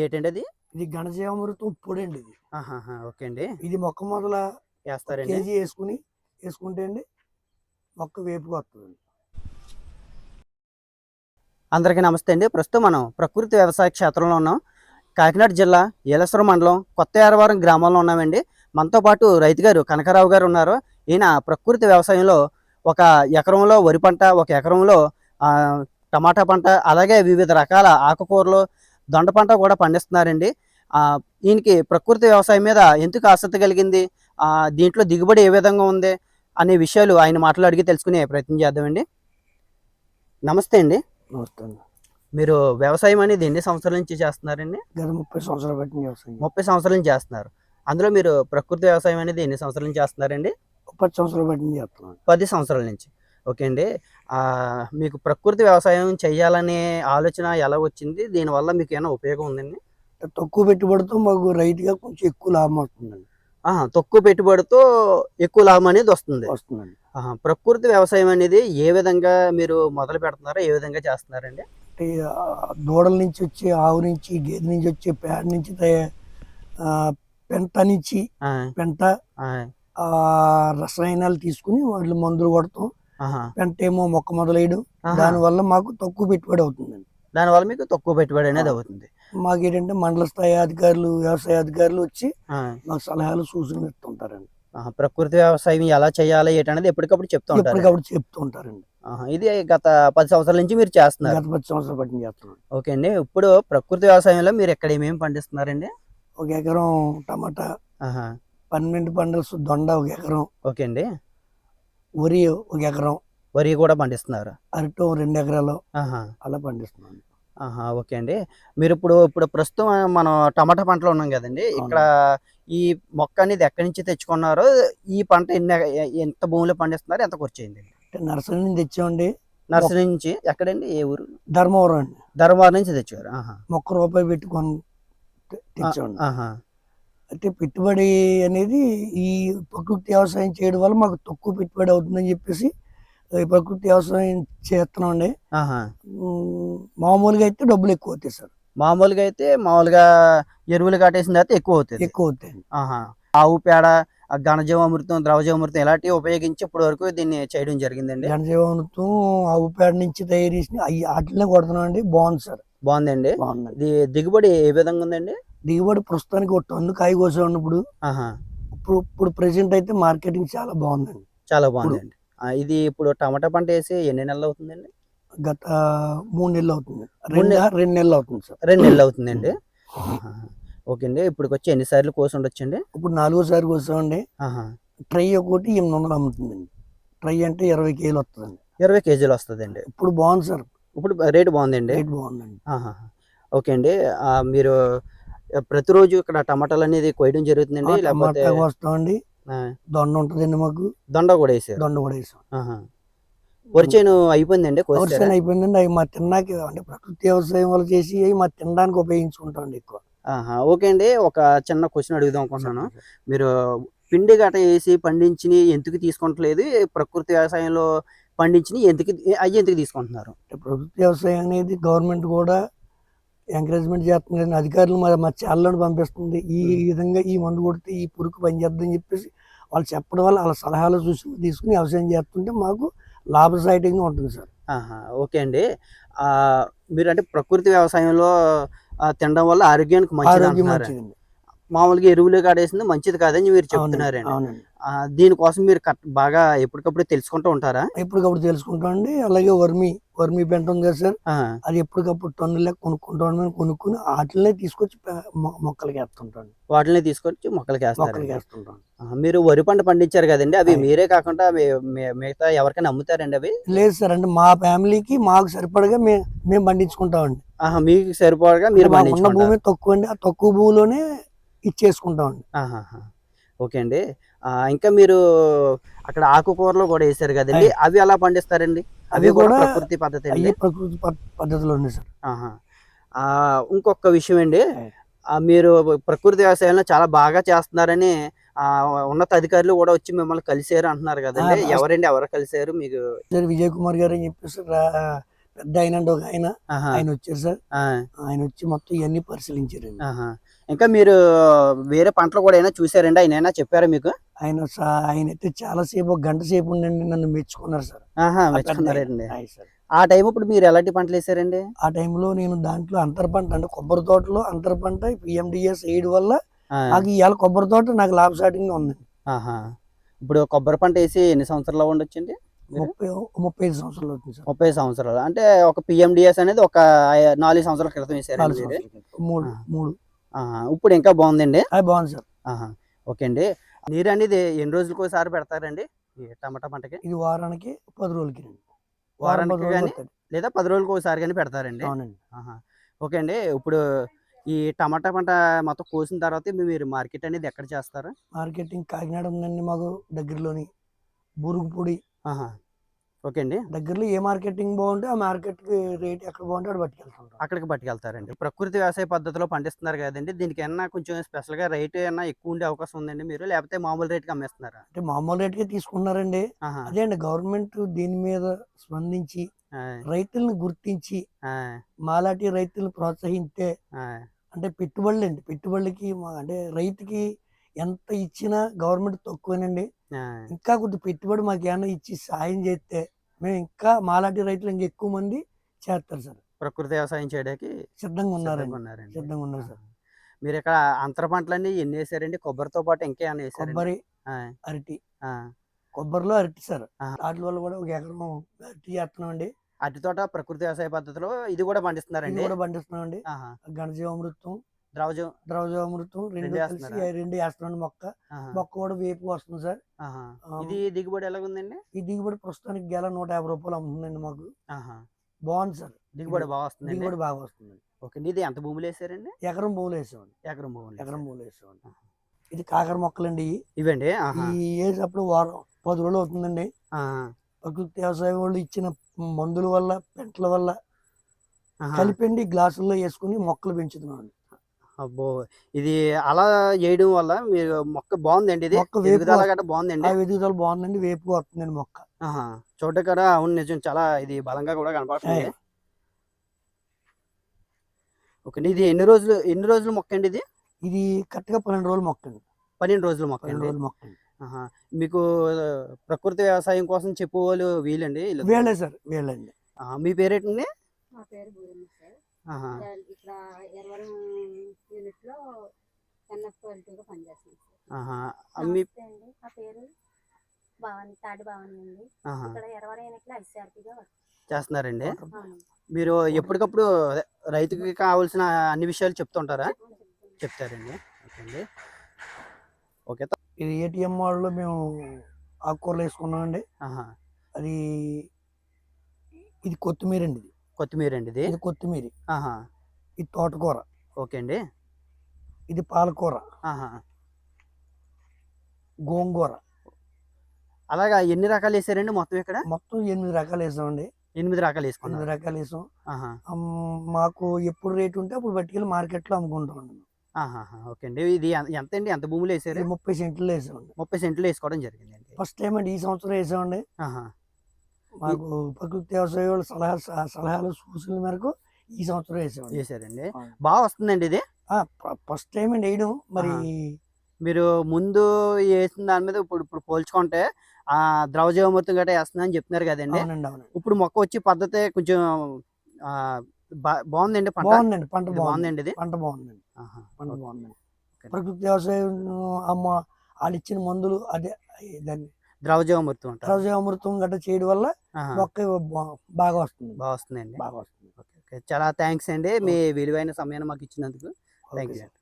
ఏటండి అది? ఇది ఘనజీవామృతం పొడండి ఇది. ఆహాహా! ఓకే అండి. ఇది మొక్క మొదల ఒక ఏస్తారండి? కేజీ యేసుకుంటే అండి మొక్క వేపుగా వస్తదండి. అందరికీ నమస్తే అండి. ప్రస్తుతం మనం ప్రకృతి వ్యవసాయ క్షేత్రంలో ఉన్నాం. కాకినాడ జిల్లా ఏలేశ్వరం మండలం కొత్త యారవరం గ్రామంలో ఉన్నామండి. మనతో పాటు రైతు గారు కనకారావు గారు ఉన్నారు. ఈయన ప్రకృతి వ్యవసాయంలో ఒక ఎకరంలో వరి పంట, ఒక ఎకరంలో టమాటా పంట, అలాగే వివిధ రకాల ఆకుకూరలు, దొండ పంట కూడా పండిస్తున్నారండి. ఈయనకి ప్రకృతి వ్యవసాయం మీద ఎందుకు ఆసక్తి కలిగింది, దీంట్లో దిగుబడి ఏ విధంగా ఉంది అనే విషయాలు ఆయన మాటలు అడిగి తెలుసుకునే ప్రయత్నం చేద్దామండి. నమస్తే అండి. నమస్తే అండి. మీరు వ్యవసాయం అనేది ఎన్ని సంవత్సరాల నుంచి చేస్తున్నారండి? గత 30 సంవత్సరాలు బట్టి వ్యవసాయం. 30 సంవత్సరాల నుంచి చేస్తున్నారు. అందులో మీరు ప్రకృతి వ్యవసాయం అనేది ఎన్ని సంవత్సరాల నుంచి చేస్తున్నారండి? 10 సంవత్సరాలు బట్టి చేస్తున్నాను. 10 సంవత్సరాల నుంచి. ఓకే అండి. మీకు ప్రకృతి వ్యవసాయం చేయాలనే ఆలోచన ఎలా వచ్చింది? దీనివల్ల మీకు ఏమైనా ఉపయోగం ఉందండి? తక్కువ పెట్టుబడితో మాకు రైతుగా కొంచెం ఎక్కువ లాభం వస్తుందండి. తక్కువ పెట్టుబడితో ఎక్కువ లాభం అనేది వస్తుందండి. ప్రకృతి వ్యవసాయం అనేది ఏ విధంగా మీరు మొదలు పెడుతున్నారో, ఏ విధంగా చేస్తున్నారండి? అంటే దూడల నుంచి వచ్చే, ఆవు నుంచి, గేదె నుంచి వచ్చే పేడ నుంచి పెంట రసాయనాలు తీసుకుని వాళ్ళు మందులు కొడతాం. పెంట ఏమో మొక్క మొదలైడు. దానివల్ల మాకు తక్కువ పెట్టుబడి అవుతుందండి. దానివల్ల మీకు తక్కువ పెట్టుబడి అనేది అవుతుంది. మాకు ఏంటంటే మండల స్థాయి అధికారులు, వ్యవసాయ అధికారులు వచ్చి మాకు సలహాలు, సూచనలు ఇస్తుంటారండి. ప్రకృతి వ్యవసాయం ఎలా చేయాలి ఏంటనేది ఎప్పటికప్పుడు చెప్తూ ఉంటారండి. ఇది గత 10 సంవత్సరాల నుంచి మీరు చేస్తున్నారు? గత 10 సంవత్సరాలు బట్టి చేస్తున్నాను. ఓకే అండి. ఇప్పుడు ప్రకృతి వ్యవసాయంలో మీరు ఎక్కడ ఏమేమి పండిస్తున్నారండి? 1 ఎకరం టమాటా, 12 పంటలు దొండ 1 ఎకరం. ఓకే అండి. వరి 1 ఎకరం. వరి కూడా పండిస్తున్నారు? అరటి 2 ఎకరాలు అలా పండిస్తున్నాను. ఓకే అండి. మీరు ఇప్పుడు ప్రస్తుతం మనం టమాటా పంటలో ఉన్నాం కదండి. ఇక్కడ ఈ మొక్క అనేది ఎక్కడి నుంచి తెచ్చుకున్నారో, ఈ పంట ఎంత భూమిలో పండిస్తున్నారు, ఎంత ఖర్చు అయింది? నర్సరీ నుంచి తెచ్చామండి. నర్సరీ నుంచి? ఎక్కడండి, ఏ ఊరు? ధర్మవరం అండి. ధర్మవరం నుంచి తెచ్చారు. మొక్క రూపాయి పెట్టుకొని తెచ్చామండి. అయితే పెట్టుబడి అనేది ఈ ప్రకృతి వ్యవసాయం చేయడం వల్ల మాకు తక్కువ పెట్టుబడి అవుతుందని చెప్పేసి ప్రకృతి వ్యవసాయం చేస్తున్నామండి. మామూలుగా అయితే డబ్బులు ఎక్కువ అవుతాయి సార్. మామూలుగా ఎరువులు కట్టేసిన తర్వాత ఎక్కువ అవుతాయి. ఆవు పేడ, ఘనజీవామృతం, ద్రవజీవామృతం ఇలాంటివి ఉపయోగించి ఇప్పటి వరకు దీన్ని చేయడం జరిగిందండి. ఘనజీవామృతం, ఆవు పేడ నుంచి తయారు చేసిన వాటినే కొడుతున్నాం అండి. బాగుంది సార్. బాగుందండి. ఇది దిగుబడి ఏ విధంగా ఉందండి? దిగుబడి ప్రస్తుతానికి ఒక టన్ను కాయ కోసా ఉన్నప్పుడు ఇప్పుడు ప్రెసెంట్ అయితే మార్కెటింగ్ చాలా బాగుందండి. చాలా బాగుందండి. ఇది ఇప్పుడు టమాటా పంట వేసి ఎన్ని నెలలు అవుతుందండి? గత 3 నెలలు అవుతుంది. 2 నెలలు అవుతుంది సార్. 2 నెలలు అవుతుందండి. ఓకే అండి. ఇప్పుడు వచ్చి ఎన్నిసార్లు కోసి ఉండొచ్చండి? ఇప్పుడు 4వసారి కోసామండి. ట్రై ఒకటి 800 అమ్ముతుందండి. ట్రై అంటే 20 కేజీలు వస్తుందండి. 20 కేజీలు వస్తుందండి. ఇప్పుడు బాగుంది సార్. ఇప్పుడు రేటు బాగుందండి. రేట్ బాగుందండి. ఓకే అండి. మీరు ప్రతిరోజు ఇక్కడ టమాటాలు అనేది కోయడం జరుగుతుందండి? లేకపోతే వస్తామండి. దొండ ఉంటుందండి మాకు. దొండ కూడా వేసాం. వరి చేను అయిపోయిందండి? వరి చేను అయిపోయిందండి. అవి మా తిన్నాక అంటే ప్రకృతి వ్యవసాయం వల్ల చేసి అవి మా తినడానికి ఉపయోగించుకుంటామండి ఎక్కువ. ఓకే అండి. ఒక చిన్న క్వశ్చన్ అడుగుదాం అనుకుంటున్నాను. మీరు పిండి గట్ట వేసి పండించి ఎందుకు తీసుకుంటలేదు, ప్రకృతి వ్యవసాయంలో పండించి ఎందుకు తీసుకుంటున్నారు? ప్రకృతి వ్యవసాయం అనేది గవర్నమెంట్ కూడా ఎంకరేజ్మెంట్ చేస్తుంది. అధికారులు మా చాలను పంపిస్తుంది. ఈ విధంగా ఈ మందు కొడితే ఈ పురుగు పనిచేద్దని చెప్పేసి వాళ్ళు చెప్పడం వల్ల వాళ్ళ సలహాలు చూసి తీసుకుని వ్యవసాయం చేస్తుంటే మాకు లాభసాటిగా ఉంటుంది సార్. ఓకే అండి. మీరు అంటే ప్రకృతి వ్యవసాయంలో తినడం వల్ల ఆరోగ్యానికి మంచిది. మామూలుగా ఎరువులు కాడేసింది మంచిది కాదని మీరు చెప్తున్నారండి. దీనికోసం మీరు బాగా ఎప్పటికప్పుడు తెలుసుకుంటూ ఉంటారా? ఎప్పటికప్పుడు తెలుసుకుంటామండి. అలాగే వర్మి పెంట ఉంది కదా సార్, అది ఎప్పటికప్పుడు టన్నులే కొనుక్కుని వాటినే తీసుకొచ్చి మొక్కలకి వేస్తుంటాను. వాటిని తీసుకొచ్చి మొక్కలకి వేస్తుంటాను. మీరు వరి పంట పండించారు కదండి, అవి మీరే కాకుండా మిగతా ఎవరికైనా అమ్ముతారండి అవి? లేదు సార్, అంటే మా ఫ్యామిలీకి మాకు సరిపడగా మేము పండించుకుంటామండి. మీకు సరిపడగా మీరు పండించుకుంటారు. భూమి తక్కువ అండి, ఆ తక్కువ భూమిలోనే ఇచ్చేసుకుంటామండి. ఓకే అండి. ఇంకా మీరు అక్కడ ఆకుకూరలు కూడా వేసారు కదండి, అవి ఎలా పండిస్తారండి? అవి కూడా ప్రకృతి పద్ధతి? ప్రకృతి పద్ధతిలో ఉంది సార్. ఇంకొక విషయం అండి, మీరు ప్రకృతి వ్యవసాయంలో చాలా బాగా చేస్తున్నారని ఉన్నత అధికారులు కూడా వచ్చి మిమ్మల్ని కలిసారు అంటున్నారు కదండి. ఎవరు కలిసారు మీకు? విజయ్ కుమార్ గారు అని చెప్పేసి పెద్ద ఆయన ఒక ఆయన ఆహా, ఆయన వచ్చారు సార్. ఆ, ఆయన వచ్చి మొత్తం ఇవన్నీ పరిశీలించారండి. ఆహా. ఇంకా మీరు వేరే పంటలు కూడా ఏమైనా చూసారండి? ఆయన ఏమైనా చెప్పారా మీకు? ఆయన అయితే చాలా సేపు, ఒక గంట సేపు ఉండండి నన్ను మెచ్చుకున్నారు సార్. ఆహా, ఆ పెద్ద ఆయన. మెచ్చుకున్నారండి. ఆయ్ సార్. ఆ టైం ఇప్పుడు మీరు ఎలాంటి పంటలు వేసారండి? ఆ టైంలో నేను దాంట్లో అంతర పంట అంటే కొబ్బరి తోటలో అంతర పంట పిఎండిఎస్ వేయడం వల్ల ఆ, నాకు ఇవాళ కొబ్బరి తోట నాకు లాభసాటిగా ఉందండి. ఆహా. ఇప్పుడు కొబ్బరి పంట వేసి ఎన్ని సంవత్సరాలు ఉండొచ్చండి? 35 సంవత్సరాలు అవుతుంది సార్. 30 సంవత్సరాలు అంటే ఒక పిఎండిఎస్ అనేది ఒక 4 సంవత్సరాల క్రితం వేసారండి 4 మీరు? సంవత్సరాల క్రితం. మూడు ఆ. మూడు ఆహా. ఇప్పుడు ఇంకా బాగుందండి. అది బాగుంది సార్. ఆహా. ఓకే అండి. నీరు అనేది ఎన్ని రోజులకు ఒకసారి పెడతారండి ఈ టమాటా పంటకి? ఇది వారానికి 10 రోజులకి రండి. వారం 10 వారానికి రోజులు కానీ పడుతుంది. లేదా 10 రోజులకు ఒకసారి కానీ పెడతారండి? అవునండి. ఆహా. ఓకే అండి. ఇప్పుడు ఈ టమాటా పంట మొత్తం కోసిన తర్వాత మీరు మార్కెట్ అనేది ఎక్కడ చేస్తారు? మార్కెటింగ్ కాకినాడ ఉందండి మాకు దగ్గరలోని. బూరుగుపూడి ఆహా. ఓకే అండి. దగ్గరలో ఏ మార్కెటింగ్ బాగుంటే ఆ మార్కెట్కి రేట్ ఎక్కడ బాగుంటే అక్కడ పట్టుకెళ్తుంటాం. అక్కడికి పట్టుకెళ్తారండి. ప్రకృతి వ్యవసాయ పద్ధతిలో పండిస్తున్నారు కదండి, దీనికి ఏమన్నా కొంచెం స్పెషల్గా రేట్ ఏమన్నా ఎక్కువ ఉండే అవకాశం ఉందండి మీరు, లేకపోతే మామూలు రేట్కి అమ్మేస్తున్నారా? అంటే మామూలు రేట్కే తీసుకున్నారండి. ఆహా. అదే అండి గవర్నమెంట్ దీని మీద స్పందించి ఆయ్, రైతులను గుర్తించి ఆయ్, మాలాంటి రైతులను ప్రోత్సహిస్తే, ఆయ్, అంటే పెట్టుబడులండి, పెట్టుబడులకి అంటే రైతుకి ఎంత ఇచ్చినా గవర్నమెంట్ తక్కువేనండి. ఆయ్. ఇంకా కొద్ది పెట్టుబడి మాకు ఏమైనా ఇచ్చి సాయం చేస్తే మేము ఇంకా మాలాంటి రైతులు ఇంకా ఎక్కువ మంది చేస్తారు సార్. ప్రకృతి వ్యవసాయం చేయడానికి సిద్ధంగా ఉన్నారండి. ఉన్నారండి. సిద్ధంగా ఉన్నారు ఆహా. సార్. మీరు ఇక్కడ అంతర పంటలన్నీ ఎన్ని వేసారండి? కొబ్బరితో పాటు ఇంకేమైనా వేసారండి? కొబ్బరి, ఆయ్, అరటి. ఆ, కొబ్బరిలో అరటి సార్. ఆహా. వాటి వల్ల కూడా ఒక ఎకరం అరటి చేస్తున్నామండి. అరటి తోట ప్రకృతి వ్యవసాయ పద్ధతిలో ఇది కూడా ఇది పండిస్తున్నారండి? కూడా పండిస్తున్నామండి. ఆహా. ఘనజీవామృతం, ద్రవజం ద్రవజీవామృతం రెండు రెండు కలిసి వేస్తున్నారా? రెండు వేస్తున్నాండి మొక్క. ఆహా. మొక్క కూడా వేపు వస్తుంది సార్. ఆహా. ఆ, ఇది దిగుబడి ఎలాగుందండి? ఈ దిగుబడి ప్రస్తుతానికి గెల 150 రూపాయలు అమ్ముతుందండి మాకు. ఆహా. బాగుంది సార్. దిగుబడి బాగా వస్తుందండి? దిగుబడి బాగా వస్తుందండి. ఓకే అండి. ఇది ఎంత భూములు వేసారండి? ఎకరం భూములు వేసామండి. ఎకరం భూములు ఎకరం వేసారు. భూములు వేసామండి. ఇది కాకర మొక్కలండి. ఇవండి? ఆహా. ఈ వేసినప్పుడు వారం 10 రోజులు అవుతుందండి. ఆహా. ప్రకృతి వ్యవసాయం వాళ్ళు ఇచ్చిన మందుల వల్ల, పెంటల వల్ల ఆహా. కలిపండి గ్లాసుల్లో వేసుకుని మొక్కలు పెంచుతున్నామండి. అబ్బో! ఇది అలా చేయడం వల్ల మీరు మొక్క బాగుందండి ఇది? మొక్క వేపు ఎదుగుదల గట్రా బాగుందండి? ఆ ఎదుగుదల బాగుందండి. వేపుగా వస్తుందండి మొక్క. ఆహా. చూడడానికి కూడా అవును, నిజం చాలా ఇది బలంగా కూడా కనపడుతుంది. ఆయ్. ఓకే అండి. ఇది ఎన్ని రోజులు మొక్క అండి ఇది? ఇది కరెక్ట్గా 12 రోజులు మొక్క అండి. 12 రోజుల మొక్క 12 అండి? రోజులు మొక్క అండి. ఆహా. మీకు ప్రకృతి వ్యవసాయం కోసం చెప్పేవాళ్ళు వీళ్ళండి? వేళే సార్, వేళండి. మీ పేరేంటండి? మా పేరు భూరమ్మ సార్. ఆహా. ఇక్కడ ఎర్వరం యూనిట్లో NF12గా పనిచేస్తున్నాం సార్. ఆహా. మీ నమస్తే అండి. నా పేరు భవాని, తాడి భవాని అండి. ఆహా. ఇక్కడ ఎర్వరం యూనిట్లో ICRPగా వర్క్ చేస్తున్నారండి? అవునండి. మీరు ఎప్పటికప్పుడు అదే రైతుకి కావాల్సిన అన్ని విషయాలు చెప్తుంటారా? చెప్తాను. చెప్తారండి. ఓకే అండి. ఓకే. ఇది ATM మోడల్లో మేము ఆకుకూరలు వేసుకున్నామండి. ఆహా. అది ఇది కొత్తిమీర అండి. కొత్తిమీర అండి ఇది? ఇది కొత్తిమీర. ఆహా. ఇది తోటకూర. ఓకే అండి. ఇది పాలకూర. ఆహా. గోంగూర. అలాగా ఎన్ని రకాలు వేసారండి మొత్తం ఇక్కడ? మొత్తం 8 రకాలు వేసామండి. 8 రకాలు 8 వేసుకున్నారు. రకాలు వేసాం. ఆహా. మాకు ఎప్పుడు రేటు ఉంటే అప్పుడు పట్టుకెళ్ళి మార్కెట్లో అమ్ముకుంటామండి. ఆహాహా. ఓకే అండి. ఇది ఎంత అండి? ఎంత భూములు వేసారు? ఇది 30 సెంట్లు వేసామండి. 30 సెంట్లు వేసుకోవడం జరిగిందండి. ఫస్ట్ టైం అండి, ఈ సంవత్సరం వేసామండి. ఆహా. మాకు ప్రకృతి వ్యవసాయ వాళ్ళ సలహాలు సూచనల మేరకు ఈ సంవత్సరం వేసామండి. వేసారండి. ఆ. బాగా వస్తుందండి ఇది? ఫస్ట్ టైం అండి వేయడం. మరి మీరు ముందు వేసిన దాని మీద ఇప్పుడు ఇప్పుడు పోల్చుకుంటే ద్రవజీవామృతం గట్రా వేస్తుందని చెప్తున్నారు కదండి? అవునండి, అవునండి. ఇప్పుడు మొక్క వచ్చే పద్ధతి కొంచెం బాగుందండి పంట? బాగుందండి. పంట ఇది బాగుందండి ఇది? పంట బాగుందండి. ఆహా. పంట ఓకే. బాగుందండి. ఓకే. ప్రకృతి వ్యవసాయం వాళ్ళు ఇచ్చిన మందులు అదే దాన్ని ద్రవజీవామృతం అంటారు. ద్రవజీవామృతం గట్రా చేయడం వల్ల ఆహా. మొక్క బాగా వస్తుంది. బాగా వస్తుందండి. బాగా వస్తుంది. ఓకే. ఓకే. చాలా థ్యాంక్స్ అండి మీ విలువైన సమయాన్ని మాకు ఇచ్చినందుకు. Okay thank you. సార్.